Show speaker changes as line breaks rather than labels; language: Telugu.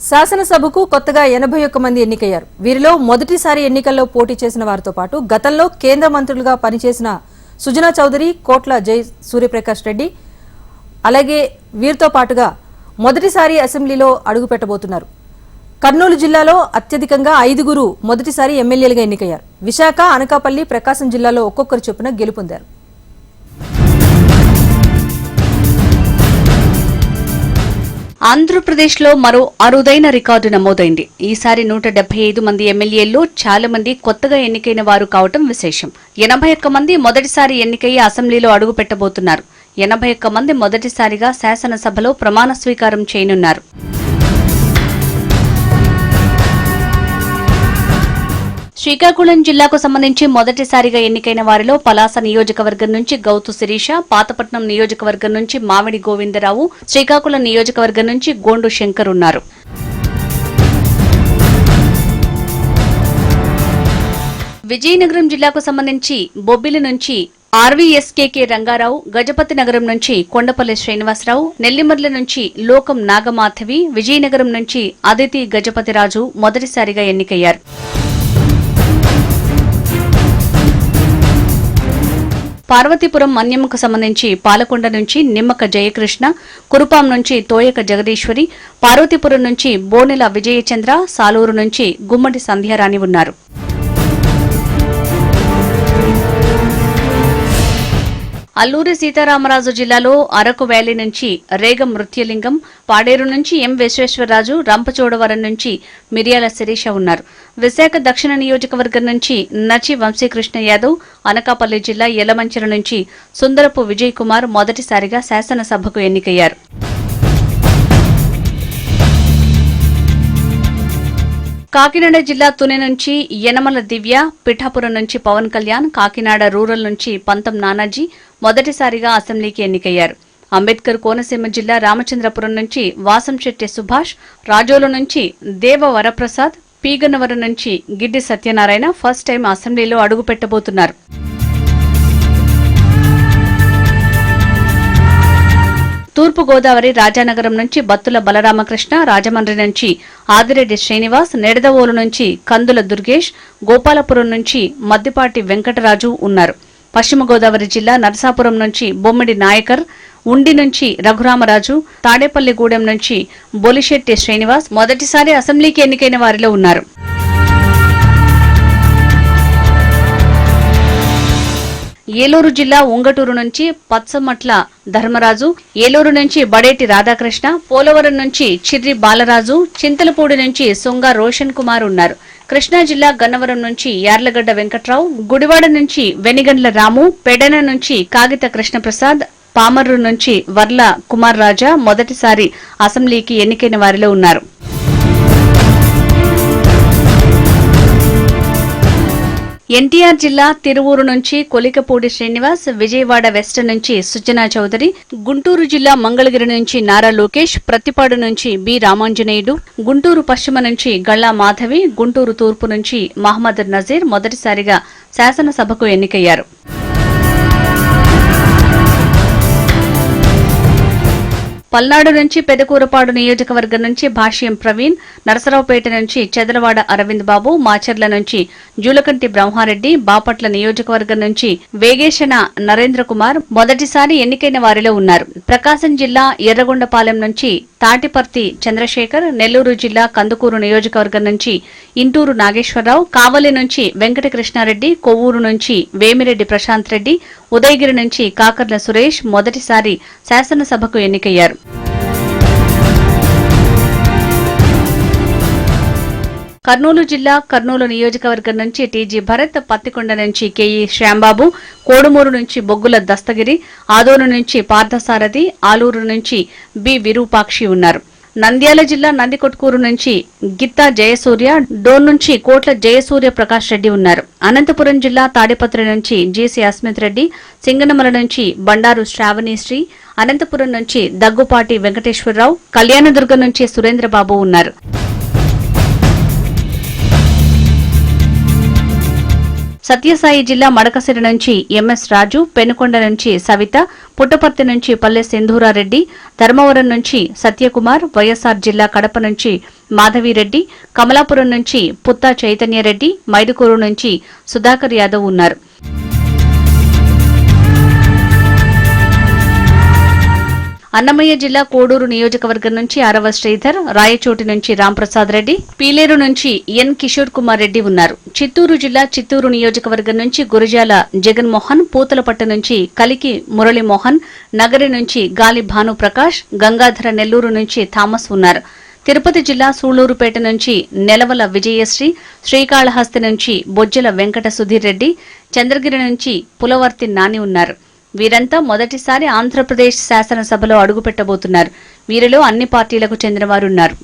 శాసనసభకు కొత్తగా 81 మంది ఎన్నికయ్యారు. వీరిలో మొదటిసారి ఎన్నికల్లో పోటీ చేసిన వారితో పాటు గతంలో కేంద్ర మంత్రులుగా పనిచేసిన సుజనా చౌదరి, కోట్ల జై సూర్యప్రకాష్ రెడ్డి, అలాగే వీరితో పాటుగా మొదటిసారి అసెంబ్లీలో అడుగుపెట్టబోతున్నారు. కర్నూలు జిల్లాలో అత్యధికంగా 5 మొదటిసారి ఎమ్మెల్యేలుగా ఎన్నికయ్యారు. విశాఖ, అనకాపల్లి, ప్రకాశం జిల్లాలో ఒక్కొక్కరు చొప్పున గెలుపొందారు.
ఆంధ్రప్రదేశ్లో మరో అరుదైన రికార్డు నమోదైంది. ఈసారి 175 మంది ఎమ్మెల్యేల్లో చాలా మంది కొత్తగా ఎన్నికైన వారు కావటం విశేషం. 81 మంది మొదటిసారి ఎన్నికయ్యి అసెంబ్లీలో అడుగు పెట్టబోతున్నారు. 81 మంది మొదటిసారిగా శాసనసభలో ప్రమాణ స్వీకారం చేయనున్నారు. శ్రీకాకుళం జిల్లాకు సంబంధించి మొదటిసారిగా ఎన్నికైన వారిలో పలాస నియోజకవర్గం నుంచి గౌతు శిరీష, పాతపట్నం నియోజకవర్గం నుంచి మామిడి గోవిందరావు, శ్రీకాకుళం నియోజకవర్గం నుంచి గోండు శంకర్ ఉన్నారు. విజయనగరం జిల్లాకు సంబంధించి బొబ్బిలి నుంచి ఆర్వీఎస్కేకే రంగారావు, గజపతి నగరం నుంచి కొండపల్లి శ్రీనివాసరావు, నెల్లిమర్ల నుంచి లోకం నాగమాధవి, విజయనగరం నుంచి అదితి గజపతిరాజు మొదటిసారిగా ఎన్నికయ్యారు. పార్వతీపురం మన్యంకు సంబంధించి పాలకొండ నుంచి నిమ్మక జయకృష్ణ, కురుపాం నుంచి తోయక జగదీశ్వరి, పార్వతీపురం నుంచి బోనెల విజయచంద్ర, సాలూరు నుంచి గుమ్మడి సంధ్యారాణి ఉన్నారు. అల్లూరి సీతారామరాజు జిల్లాలో అరకు వ్యాలీ నుంచి రేగం మృత్యలింగం, పాడేరు నుంచి ఎం విశ్వేశ్వరరాజు, రంపచోడవరం నుంచి మిర్యాల శిరీష ఉన్నారు. విశాఖ దక్షిణ నియోజకవర్గం నుంచి నచి వంశీకృష్ణ యాదవ్, అనకాపల్లి జిల్లా యలమంచిల నుంచి సుందరపు విజయ్ కుమార్ మొదటిసారిగా శాసనసభకు ఎన్నికయ్యారు. కాకినాడ జిల్లా తుని నుంచి యనమల దివ్య, పిఠాపురం నుంచి పవన్ కళ్యాణ్, కాకినాడ రూరల్ నుంచి పంతం నానాజీ మొదటిసారిగా అసెంబ్లీకి ఎన్నికయ్యారు. అంబేద్కర్ కోనసీమ జిల్లా రామచంద్రపురం నుంచి వాసంశెట్టి సుభాష్, రాజోలు నుంచి దేవ వరప్రసాద్, పీగన్నవరం నుంచి గిడ్డి సత్యనారాయణ ఫస్ట్ టైం అసెంబ్లీలో అడుగుపెట్టబోతున్నారు. తూర్పు గోదావరి రాజానగరం నుంచి బత్తుల బలరామకృష్ణ, రాజమండ్రి నుంచి ఆదిరెడ్డి శ్రీనివాస్, నెడదవోలు నుంచి కందుల దుర్గేష్, గోపాలపురం నుంచి మద్దిపాటి వెంకటరాజు ఉన్నారు. పశ్చిమ గోదావరి జిల్లా నరసాపురం నుంచి బొమ్మిడి నాయకర్, ఉండి నుంచి రఘురామరాజు, తాడేపల్లిగూడెం నుంచి బొలిశెట్టి శ్రీనివాస్ మొదటిసారి అసెంబ్లీకి ఎన్నికైన వారిలో ఉన్నారు. ఏలూరు జిల్లా ఉంగటూరు నుంచి పచ్చమట్ల ధర్మరాజు, ఏలూరు నుంచి బడేటి రాధాకృష్ణ, పోలవరం నుంచి చిర్రి బాలరాజు, చింతలపూడి నుంచి సుంగా రోషన్ కుమార్ ఉన్నారు. కృష్ణా జిల్లా గన్నవరం నుంచి యార్లగడ్డ వెంకట్రావు, గుడివాడ నుంచి వెనిగండ్ల రాము, పెడన నుంచి కాగిత కృష్ణప్రసాద్, పామర్రు నుంచి వర్ల కుమార్ రాజా మొదటిసారి అసెంబ్లీకి ఎన్నికైన వారిలో ఉన్నారు. ఎన్టీఆర్ జిల్లా తిరువూరు నుంచి కొలికపూడి శ్రీనివాస్, విజయవాడ వెస్ట్ నుంచి సుజనా చౌదరి, గుంటూరు జిల్లా మంగళగిరి నుంచి నారా లోకేష్, ప్రతిపాడు నుంచి బి రామాంజనేయుడు, గుంటూరు పశ్చిమ నుంచి గళ్లా మాధవి, గుంటూరు తూర్పు నుంచి మహమ్మద్ నజీర్ మొదటిసారిగా శాసనసభకు ఎన్నికయ్యారు. పల్నాడు నుంచి పెదకూరపాడు నియోజకవర్గం నుంచి భాష్యం ప్రవీణ్, నరసరావుపేట నుంచి చెదలవాడ అరవింద్ బాబు, మాచర్ల నుంచి జూలకంటి బ్రహ్మారెడ్డి, బాపట్ల నియోజకవర్గం నుంచి వేగేశన నరేంద్ర కుమార్ మొదటిసారి ఎన్నికైన వారిలో ఉన్నారు. ప్రకాశం జిల్లా ఎర్రగొండపాలెం నుంచి తాటిపర్తి చంద్రశేఖర్, నెల్లూరు జిల్లా కందుకూరు నియోజకవర్గం నుంచి ఇంటూరు నాగేశ్వరరావు, కావలి నుంచి వెంకట కృష్ణారెడ్డి, కొవ్వూరు నుంచి వేమిరెడ్డి ప్రశాంత్ రెడ్డి, ఉదయగిరి నుంచి కాకర్ల సురేష్ మొదటిసారి శాసనసభకు ఎన్నికయ్యారు. కర్నూలు జిల్లా కర్నూలు నియోజకవర్గం నుంచి టీజీ భరత్, పత్తికొండ నుంచి కేఈ శ్యాంబాబు, కోడుమూరు నుంచి బొగ్గుల దస్తగిరి, ఆదోను నుంచి పార్థసారథి, ఆలూరు నుంచి బి విరూపాక్షి ఉన్నారు. నంద్యాల జిల్లా నందికొట్కూరు నుంచి గిత్తా జయసూర్య, డోన్ నుంచి కోట్ల జయసూర్య ప్రకాష్ రెడ్డి ఉన్నారు. అనంతపురం జిల్లా తాడిపత్రి నుంచి జీసీ అస్మిత్ రెడ్డి, సింగనమల నుంచి బండారు శ్రావణిశ్రీ, అనంతపురం నుంచి దగ్గుపాటి వెంకటేశ్వరరావు, కళ్యాణదుర్గం నుంచి సురేంద్రబాబు ఉన్నారు. సత్యసాయి జిల్లా మడకసిరి నుంచి ఎంఎస్ రాజు, పెనుకొండ నుంచి సవిత, పుట్టపర్తి నుంచి పల్లె సింధూరారెడ్డి, ధర్మవరం నుంచి సత్యకుమార్, వైఎస్ఆర్ జిల్లా కడప నుంచి మాధవిరెడ్డి, కమలాపురం నుంచి పుత్తా చైతన్యరెడ్డి, మైదుకూరు నుంచి సుధాకర్ యాదవ్ ఉన్నారు. అన్నమయ్య జిల్లా కోడూరు నియోజకవర్గం నుంచి అరవ శ్రీధర్, రాయచోటి నుంచి రాంప్రసాద్ రెడ్డి, పీలేరు నుంచి ఎన్ కిషోర్ కుమార్ రెడ్డి ఉన్నారు. చిత్తూరు జిల్లా చిత్తూరు నియోజకవర్గం నుంచి గురజాల జగన్మోహన్, పూతలపట్టు నుంచి కలికి మురళీమోహన్, నగరి నుంచి గాలి భానుప్రకాష్, గంగాధర నెల్లూరు నుంచి థామస్ ఉన్నారు. తిరుపతి జిల్లా సూళ్లూరుపేట నుంచి నెలవల విజయశ్రీ, శ్రీకాళహస్తి నుంచి బొజ్జల వెంకట సుధీర్ రెడ్డి, చంద్రగిరి నుంచి పులవర్తి నాని ఉన్నారు. వీరంతా మొదటిసారి ఆంధ్రప్రదేశ్ శాసనసభలో అడుగుపెట్టబోతున్నారు. వీరిలో అన్ని పార్టీలకు చెందినవారున్నారు.